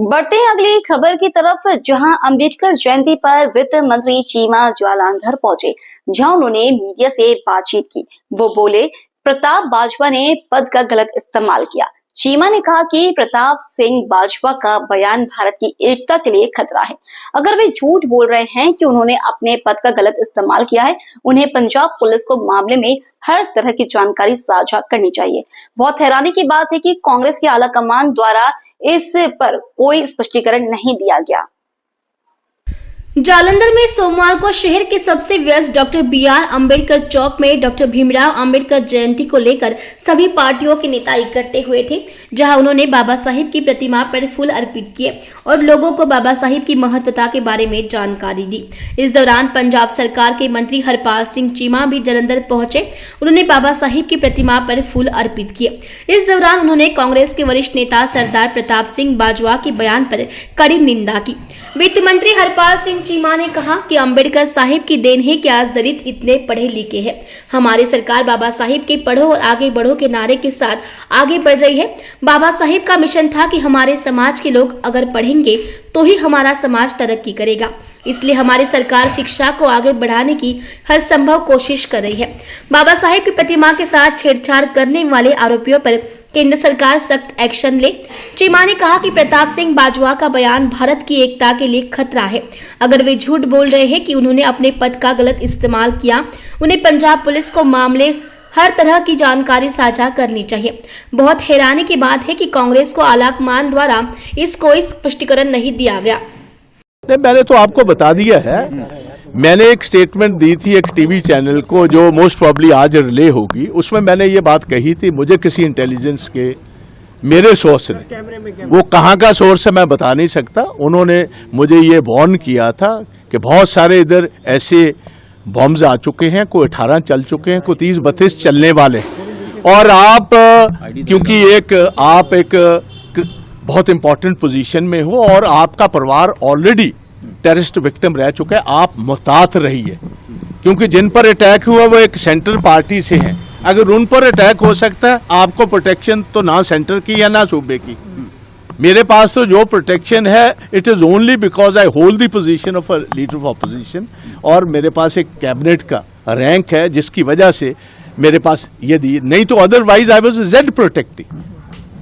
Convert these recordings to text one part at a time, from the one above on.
बढ़ते हैं अगली खबर की तरफ, जहां अंबेडकर जयंती पर वित्त मंत्री चीमा जालंधर पहुंचे, जहां उन्होंने मीडिया से बातचीत की। वो बोले, प्रताप बाजवा ने पद का गलत इस्तेमाल किया। चीमा ने कहा कि प्रताप सिंह बाजवा का बयान भारत की एकता के लिए खतरा है। अगर वे झूठ बोल रहे हैं कि उन्होंने अपने पद का गलत इस्तेमाल किया है, उन्हें पंजाब पुलिस को मामले में हर तरह की जानकारी साझा करनी चाहिए। बहुत हैरानी की बात है कि कांग्रेस के आला कमान द्वारा इस पर कोई स्पष्टीकरण नहीं दिया गया। जालंधर में सोमवार को शहर के सबसे व्यस्त डॉक्टर BR अम्बेडकर चौक में डॉक्टर भीमराव अम्बेडकर जयंती को लेकर सभी पार्टियों के नेता इकट्ठे हुए थे, जहां उन्होंने बाबा साहिब की प्रतिमा पर फूल अर्पित किए और लोगों को बाबा साहिब की महत्वता के बारे में जानकारी दी। इस दौरान पंजाब सरकार के मंत्री हरपाल सिंह चीमा भी जालंधर पहुंचे। उन्होंने बाबा साहिब की प्रतिमा पर फूल अर्पित किए। इस दौरान उन्होंने कांग्रेस के वरिष्ठ नेता सरदार प्रताप सिंह बाजवा के बयान पर कड़ी निंदा की। वित्त मंत्री हरपाल सिंह चीमा ने कहा कि अम्बेडकर साहिब की देन है कि आज दलित इतने पढ़े लिखे हैं। हमारी सरकार बाबा साहिब के पढ़ो और आगे बढ़ो के नारे के साथ आगे बढ़ रही है। बाबा साहिब का मिशन था कि हमारे समाज के लोग अगर पढ़ेंगे तो ही हमारा समाज तरक्की करेगा, इसलिए हमारी सरकार शिक्षा को आगे बढ़ाने की हर संभव कोशिश कर रही है। बाबा साहिब की प्रतिमा के साथ छेड़छाड़ करने वाले आरोपियों पर केंद्र सरकार सख्त एक्शन ले। चीमा ने कहा कि प्रताप सिंह बाजवा का बयान भारत की एकता के लिए खतरा है। अगर वे झूठ बोल रहे हैं कि उन्होंने अपने पद का गलत इस्तेमाल किया, उन्हें पंजाब पुलिस को मामले हर तरह की जानकारी साझा करनी चाहिए। बहुत हैरानी की बात है कि कांग्रेस को आलाकमान द्वारा इस कोई स्पष्टीकरण नहीं दिया गया। मैंने तो आपको बता दिया है। मैंने एक स्टेटमेंट दी थी एक टीवी चैनल को, जो मोस्ट प्रॉब्ली आज रिले होगी। उसमें मैंने ये बात कही थी, मुझे किसी इंटेलिजेंस के मेरे सोर्स ने, वो कहाँ का सोर्स है मैं बता नहीं सकता, उन्होंने मुझे ये वार्न किया था कि बहुत सारे इधर ऐसे बॉम्ब्स आ चुके हैं, कोई 18 चल चुके हैं, कोई 30-32 चलने वाले, और आप क्योंकि आप एक बहुत इंपॉर्टेंट पोजीशन में हो और आपका परिवार ऑलरेडी टेररिस्ट विक्टिम रह चुका है, आप मुहतात रहिए, क्योंकि जिन पर अटैक हुआ वो एक सेंट्रल पार्टी से हैं। अगर उन पर अटैक हो सकता है, आपको प्रोटेक्शन तो ना सेंटर की या ना सूबे की। मेरे पास तो जो प्रोटेक्शन है it is only because I hold the position of a leader of opposition, और मेरे पास एक कैबिनेट का रैंक है जिसकी वजह से मेरे पास ये दी, नहीं तो otherwise I was Z protectee.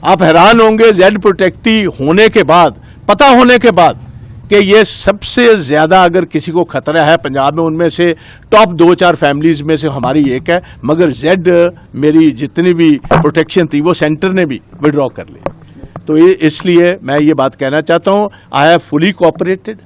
आप हैरान होंगे जेड प्रोटेक्टी होने के बाद, पता होने के बाद कि ये सबसे ज्यादा अगर किसी को खतरा है पंजाब में, उनमें से टॉप 2-4 फैमिलीज में से हमारी एक है, मगर जेड मेरी जितनी भी प्रोटेक्शन थी वो सेंटर ने भी विड्रॉ कर ली। तो इसलिए मैं ये बात कहना चाहता हूँ, I have fully cooperated,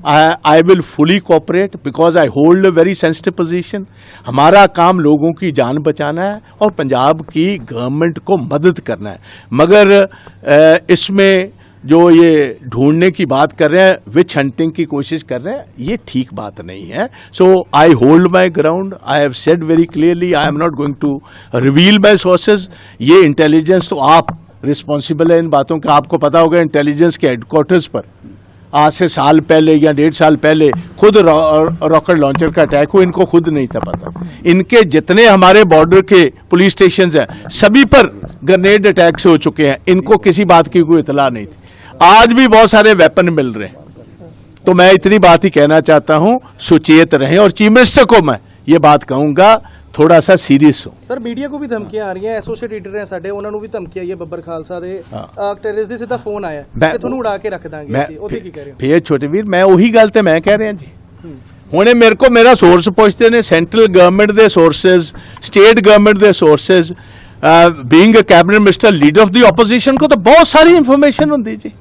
I will fully cooperate because I hold a very sensitive position. हमारा काम लोगों की जान बचाना है और पंजाब की गवर्नमेंट को मदद करना है, मगर इसमें जो ये ढूंढने की बात कर रहे हैं, विच हंटिंग की कोशिश कर रहे हैं, ये ठीक बात नहीं है। So I hold my ground, I have said very clearly, I am not going to reveal my sources. ये इंटेलिजेंस तो आप रिस्पॉन्सिबल है इन बातों का। आपको पता होगा इंटेलिजेंस के हेडक्वार्टर्स पर आज से साल पहले या 1.5 साल पहले खुद रॉकेट लॉन्चर का अटैक हुआ, इनको खुद नहीं था पता। इनके जितने हमारे बॉर्डर के पुलिस स्टेशन हैं सभी पर ग्रेनेड अटैक्स हो चुके हैं, इनको किसी बात की कोई इतला नहीं थी। आज भी बहुत सारे वेपन मिल रहे हैं। तो मैं इतनी बात ही कहना चाहता हूं, सुचेत रहें, और चीफ मिनिस्टर को मैं ये बात कहूंगा थोड़ा सा सीरियस हो। सर मीडिया को भी धमकियां आ रही हैं, एसोसिएट एडिटर हैं साडे, ਉਹਨਾਂ ਨੂੰ ਵੀ ਧਮਕੀ ਆਈ ਹੈ ਬੱਬਰ ਖਾਲਸਾ ਦੇ ਟੈਰਰਿਸਟ ਦੇ ਸਿੱਧਾ ਫੋਨ ਆਇਆ ਕਿ ਤੁਹਾਨੂੰ ਉਡਾ ਕੇ ਰੱਖ ਦਾਂਗੇ ਅਸੀਂ, ਉਹਦੇ ਕੀ ਕਹਿ ਰਹੇ ਹੋ? ਫੇਰ ਛੋਟੇ ਵੀਰ ਮੈਂ ਉਹੀ ਗੱਲ ਤੇ ਮੈਂ ਕਹਿ ਰਿਹਾ ਜੀ, ਹੁਣੇ ਮੇਰੇ ਕੋ ਮੇਰਾ ਸੋਰਸ ਪੁੱਛਦੇ ਨੇ, ਸੈਂਟਰਲ ਗਵਰਨਮੈਂਟ ਦੇ ਸੋਰसेज, स्टेट गवर्नमेंट ਦੇ sources, being a cabinet minister leader of the opposition को तो बहुत सारी इंफॉर्मेशन होती जी,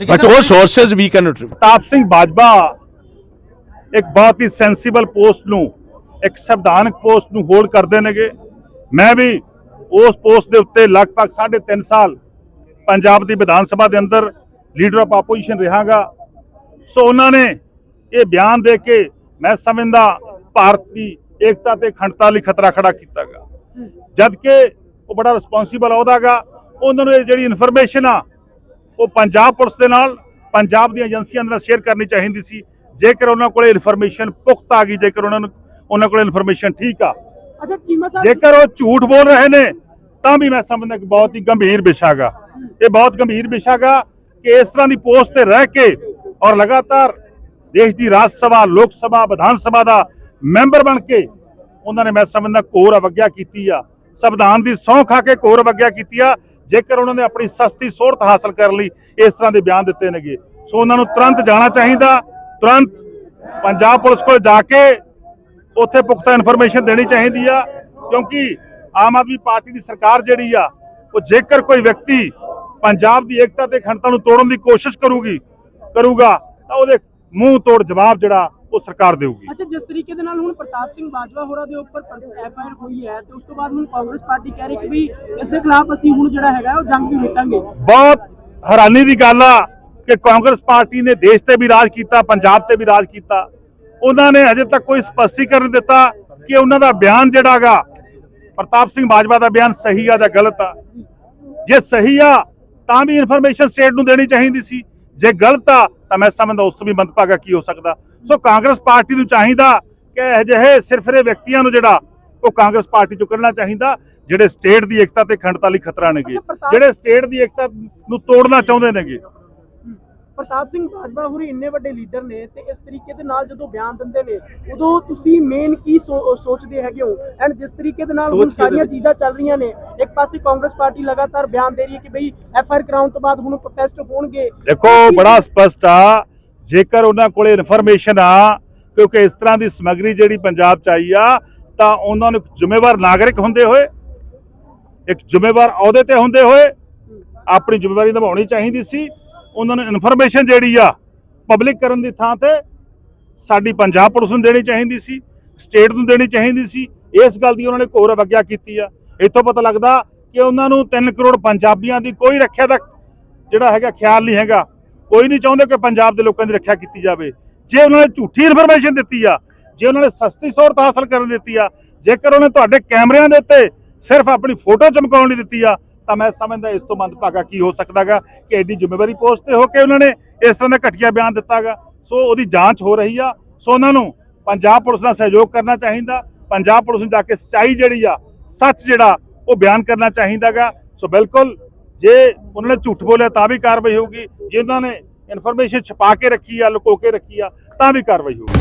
बट वो sources we can not. Pratap Singh Bajwa एक बहुत ही सेंसिबल पोस्ट ਨੂੰ, एक संविधानक पोस्ट ਨੂੰ होल्ड करते हैं। मैं भी उस पोस्ट के उत्ते लगभग 3.5 साल पंजाब की विधान सभा के अंदर लीडर ऑफ ऑपोजिशन रहागा। सो उन्होंने ये बयान दे के मैं समझदा भारत की एकता ते अखंडता लिए खतरा खड़ा किया गा, जबकि वो बड़ा रिस्पॉन्सिबल अहुदा गा। उन्होंने जी इन्फॉर्मेशन आ वो पंजाब पुलिस के नाल पंजाब दी एजेंसियां नाल शेयर करनी चाहिए सी, जेकर उन्होंने को इन्फॉर्मेशन पुख्त आ गई, जेकर उन्होंने को इन्फॉर्मेशन ठीक आ। अच्छा चीमा साहब, जेकर वो झूठ बोल रहे ने तां भी मैं समझदा कि बहुत ही गंभीर विषय गा, ये बहुत गंभीर विषय गा ਕਿ ਇਸ ਤਰ੍ਹਾਂ ਦੀ ਪੋਸਟ ਤੇ ਰਹਿ ਕੇ ਔਰ ਲਗਾਤਾਰ ਦੇਸ਼ ਦੀ ਰਾਜ ਸਭਾ, ਲੋਕ ਸਭਾ, ਵਿਧਾਨ ਸਭਾ ਦਾ ਮੈਂਬਰ ਬਣ ਕੇ ਉਹਨਾਂ ਨੇ ਮੈਂ ਸਮਝਦਾ ਘੋਰ ਅਵਗਿਆ ਕੀਤੀ ਆ। ਸੰਵਿਧਾਨ ਦੀ ਸਹੁੰ ਖਾ ਕੇ ਘੋਰ ਅਵਗਿਆ ਕੀਤੀ ਆ। ਜੇਕਰ ਉਹਨਾਂ ਨੇ ਆਪਣੀ ਸਸਤੀ ਸਹੂਲਤ ਹਾਸਲ ਕਰਨ ਲਈ ਇਸ ਤਰ੍ਹਾਂ ਦੇ ਬਿਆਨ ਦਿੱਤੇ ਨੇਗੇ, ਸੋ ਉਹਨਾਂ ਨੂੰ ਤੁਰੰਤ ਜਾਣਾ ਚਾਹੀਦਾ। ਤੁਰੰਤ ਪੰਜਾਬ ਪੁਲਿਸ ਕੋਲ ਜਾ ਕੇ ਉੱਥੇ ਪੁਖਤਾ ਇਨਫੋਰਮੇਸ਼ਨ ਦੇਣੀ ਚਾਹੀਦੀ ਆ, ਕਿਉਂਕਿ ਆਮ ਆਦਮੀ ਪਾਰਟੀ ਦੀ ਸਰਕਾਰ ਜਿਹੜੀ ਆ ਉਹ ਜੇਕਰ ਕੋਈ ਵਿਅਕਤੀ ਪੰਜਾਬ ਦੀ ਏਕਤਾ ਤੇ ਅਖੰਡਤਾ ਨੂੰ ਤੋੜਨ ਦੀ ਕੋਸ਼ਿਸ਼ ਕਰੂਗਾ ਤਾਂ ਉਹਦੇ ਮੂੰਹ ਤੋੜ ਜਵਾਬ ਜਿਹੜਾ ਉਹ ਸਰਕਾਰ ਦੇਊਗੀ। ਅੱਛਾ, ਜਿਸ ਤਰੀਕੇ ਦੇ ਨਾਲ ਹੁਣ ਪ੍ਰਤਾਪ ਸਿੰਘ ਬਾਜਵਾ ਹੋਰਾਂ ਦੇ ਉੱਪਰ ਐਫਆਈਆਰ ਹੋਈ ਹੈ ਤੇ ਉਸ ਤੋਂ ਬਾਅਦ ਹੁਣ ਕਾਂਗਰਸ ਪਾਰਟੀ ਕਹਿ ਰਹੀ ਕਿ ਵੀ ਇਸ ਦੇ ਖਿਲਾਫ ਅਸੀਂ ਹੁਣ ਜਿਹੜਾ ਹੈਗਾ ਉਹ ਜੰਗ ਵੀ ਜਿੱਤਾਂਗੇ। ਬਹੁਤ ਹੈਰਾਨੀ ਦੀ ਗੱਲ ਆ ਕਿ ਕਾਂਗਰਸ ਪਾਰਟੀ ਨੇ ਦੇਸ਼ ਤੇ ਵੀ ਰਾਜ ਕੀਤਾ, ਪੰਜਾਬ ਤੇ ਵੀ ਰਾਜ ਕੀਤਾ। ਉਹਨਾਂ ਨੇ ਅਜੇ ਤੱਕ ਕੋਈ ਸਪਸ਼ਟੀਕਰਨ ਦਿੱਤਾ ਕਿ ਉਹਨਾਂ ਦਾ ਬਿਆਨ ਜਿਹੜਾਗਾ ਪ੍ਰਤਾਪ ਸਿੰਘ ਬਾਜਵਾ ਦਾ ਬਿਆਨ ਸਹੀ ਆ ਜਾਂ ਗਲਤ ਆ। ਜੇ ਸਹੀ ਆ ਤਾਂ ਵੀ ਇਨਫੋਰਮੇਸ਼ਨ ਸਟੇਟ ਨੂੰ ਦੇਣੀ ਚਾਹੀਦੀ ਸੀ, ਜੇ ਗਲਤ ਆ ਤਾਂ ਮੈਂ ਸਮਝਦਾ ਉਸ ਤੋਂ ਵੀ ਮੰਦਭਾਗਾ ਕੀ ਹੋ ਸਕਦਾ। ਸੋ ਕਾਂਗਰਸ ਪਾਰਟੀ ਨੂੰ ਚਾਹੀਦਾ ਕਿ ਅਜਿਹੇ ਸਿਰਫਰੇ ਵਿਅਕਤੀਆਂ ਨੂੰ ਜਿਹੜਾ ਉਹ ਕਾਂਗਰਸ ਪਾਰਟੀ ਚੋਂ ਕੱਢਣਾ ਚਾਹੀਦਾ, ਜਿਹੜੇ ਸਟੇਟ ਦੀ ਏਕਤਾ ਤੇ ਅਖੰਡਤਾ ਲਈ ਖਤਰਾ ਨੇਗੇ, ਜਿਹੜੇ ਸਟੇਟ ਦੀ ਏਕਤਾ ਨੂੰ ਤੋੜਨਾ ਚਾਹੁੰਦੇ ਨੇਗੇ। ਪ੍ਰਤਾਪ ਸਿੰਘ ਬਾਜਵਾ ਹੋਰੀ ਇੰਨੇ ਵੱਡੇ ਲੀਡਰ ਨੇ ਤੇ ਇਸ ਤਰੀਕੇ ਦੇ ਨਾਲ ਜਦੋਂ ਬਿਆਨ ਦਿੰਦੇ ਨੇ ਉਦੋਂ ਤੁਸੀਂ ਮੇਨ ਕੀ ਸੋਚਦੇ ਹੈਗੇ ਹੋ? ਐਂਡ ਜਿਸ ਤਰੀਕੇ ਦੇ ਨਾਲ ਹੁਣ ਸਾਰੀਆਂ ਚੀਜ਼ਾਂ ਚੱਲ ਰਹੀਆਂ ਨੇ, ਇੱਕ ਪਾਸੇ ਕਾਂਗਰਸ ਪਾਰਟੀ ਲਗਾਤਾਰ ਬਿਆਨ ਦੇ ਰਹੀ ਹੈ ਕਿ ਬਈ ਐਫਆਈਆਰ ਕਰਾਉਣ ਤੋਂ ਬਾਅਦ ਹੁਣ ਪ੍ਰੋਟੈਸਟ ਹੋਣਗੇ। ਦੇਖੋ ਬੜਾ ਸਪਸ਼ਟ ਆ, ਜੇਕਰ ਉਹਨਾਂ ਕੋਲੇ ਇਨਫੋਰਮੇਸ਼ਨ ਆ ਕਿਉਂਕਿ ਇਸ ਤਰ੍ਹਾਂ ਦੀ ਸਮੱਗਰੀ ਜਿਹੜੀ ਪੰਜਾਬ ਚ ਆਈ ਆ ਤਾਂ ਉਹਨਾਂ ਨੂੰ ਜ਼ਿੰਮੇਵਾਰ ਨਾਗਰਿਕ ਹੁੰਦੇ ਹੋਏ, ਇੱਕ ਜ਼ਿੰਮੇਵਾਰ ਅਹੁਦੇ ਤੇ ਹੁੰਦੇ ਹੋਏ ਆਪਣੀ ਜ਼ਿੰਮੇਵਾਰੀ ਨਿਭਾਉਣੀ ਚਾਹੀਦੀ ਸੀ। ਉਹਨਾਂ ਨੂੰ ਇਨਫੋਰਮੇਸ਼ਨ ਜਿਹੜੀ ਆ ਪਬਲਿਕ ਕਰਨ ਦੀ ਥਾਂ ਤੇ ਸਾਡੀ ਪੰਜਾਬ ਪੁਲਿਸ ਨੂੰ ਦੇਣੀ ਚਾਹੀਦੀ ਸੀ, ਸਟੇਟ ਨੂੰ ਦੇਣੀ ਚਾਹੀਦੀ ਸੀ। ਇਸ ਗੱਲ ਦੀ ਉਹਨਾਂ ਨੇ ਘੋਰ ਅਵਗਿਆ ਕੀਤੀ ਆ। ਇੱਥੋਂ ਪਤਾ ਲੱਗਦਾ ਕਿ ਉਹਨਾਂ ਨੂੰ 3 ਕਰੋੜ ਪੰਜਾਬੀਆਂ ਦੀ ਕੋਈ ਰੱਖਿਆ ਦਾ ਜਿਹੜਾ ਹੈਗਾ ਖਿਆਲ ਨਹੀਂ ਹੈਗਾ। ਕੋਈ ਨਹੀਂ ਚਾਹੁੰਦੇ ਕਿ ਪੰਜਾਬ ਦੇ ਲੋਕਾਂ ਦੀ ਰੱਖਿਆ ਕੀਤੀ ਜਾਵੇ। ਜੇ ਉਹਨਾਂ ਨੇ ਝੂਠੀ ਇਨਫੋਰਮੇਸ਼ਨ ਦਿੱਤੀ ਆ, ਜੇ ਉਹਨਾਂ ਨੇ ਸਸਤੀ ਸਹੂਲਤ ਹਾਸਲ ਕਰਨ ਦਿੱਤੀ ਆ, ਜੇਕਰ ਉਹਨੇ ਤੁਹਾਡੇ ਕੈਮਰਿਆਂ ਦੇ ਉੱਤੇ ਸਿਰਫ ਆਪਣੀ ਫੋਟੋ ਚਮਕਾਉਣ ਲਈ ਦਿੱਤੀ ਆ, ਤਾਂ ਮੈਂ ਸਮਝਦਾ ਇਸ ਤੋਂ ਮੰਦਭਾਗਾ ਕੀ ਹੋ ਸਕਦਾਗਾ ਕਿ ਐਡੀ ਜ਼ਿੰਮੇਵਾਰੀ ਪੋਸਟ ਤੇ ਹੋ ਕੇ ਉਹਨਾਂ ਨੇ ਇਸ ਤਰ੍ਹਾਂ ਦਾ ਘਟੀਆ ਬਿਆਨ ਦਿੱਤਾਗਾ। ਸੋ ਉਹਦੀ ਜਾਂਚ ਹੋ ਰਹੀ ਆ। ਸੋ ਉਹਨਾਂ ਨੂੰ ਪੰਜਾਬ ਪੁਲਿਸ ਨਾਲ ਸਹਿਯੋਗ ਕਰਨਾ ਚਾਹੀਦਾ। ਪੰਜਾਬ ਪੁਲਿਸ ਨੂੰ ਜਾ ਕੇ ਸੱਚਾਈ ਜਿਹੜੀ ਆ, ਸੱਚ ਜਿਹੜਾ ਉਹ ਬਿਆਨ ਕਰਨਾ ਚਾਹੀਦਾਗਾ। ਸੋ ਬਿਲਕੁਲ ਜੇ ਉਹਨਾਂ ਨੇ ਝੂਠ ਬੋਲਿਆ ਤਾਂ ਵੀ ਕਾਰਵਾਈ ਹੋਊਗੀ, ਜੇ ਉਹਨਾਂ ਨੇ ਇਨਫੋਰਮੇਸ਼ਨ ਛੁਪਾ ਕੇ ਰੱਖੀ ਆ, ਲੁਕੋ ਕੇ ਰੱਖੀ ਆ ਤਾਂ ਵੀ ਕਾਰਵਾਈ ਹੋਊਗੀ।